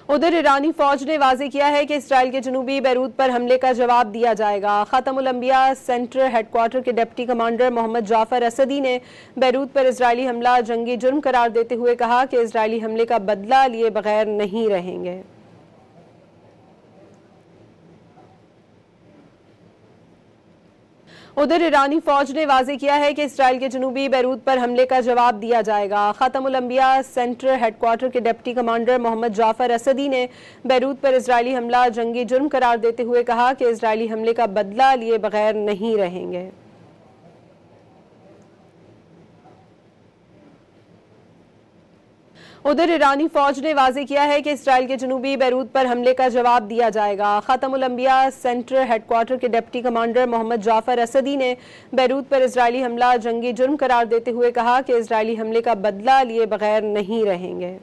उधर ईरानी फौज ने वाज़ेह किया है कि इसराइल के जनूबी बैरूत पर हमले का जवाब दिया जाएगा। ख़ातमुल अंबिया सेंटर हेडक्वार्टर के डिप्टी कमांडर मोहम्मद जाफर असदी ने बैरूत पर इजरायली हमला जंगी जुर्म करार देते हुए कहा कि इजरायली हमले का बदला लिए बगैर नहीं रहेंगे। उधर ईरानी फौज ने वाज़ेह किया है कि इसराइल के जनूबी बैरूत पर हमले का जवाब दिया जाएगा। ख़ातमुल अंबिया सेंटर हेडक्वार्टर के डिप्टी कमांडर मोहम्मद जाफर असदी ने बैरूत पर इजरायली हमला जंगी जुर्म करार देते हुए कहा कि इजरायली हमले का बदला लिए बगैर नहीं रहेंगे। उधर ईरानी फौज ने वाज़ेह किया है कि इसराइल के जनूबी बैरूत पर हमले का जवाब दिया जाएगा। ख़ातमुल अंबिया सेंटर हेडक्वार्टर के डिप्टी कमांडर मोहम्मद जाफर असदी ने बैरूत पर इजरायली हमला जंगी जुर्म करार देते हुए कहा कि इजरायली हमले का बदला लिए बगैर नहीं रहेंगे।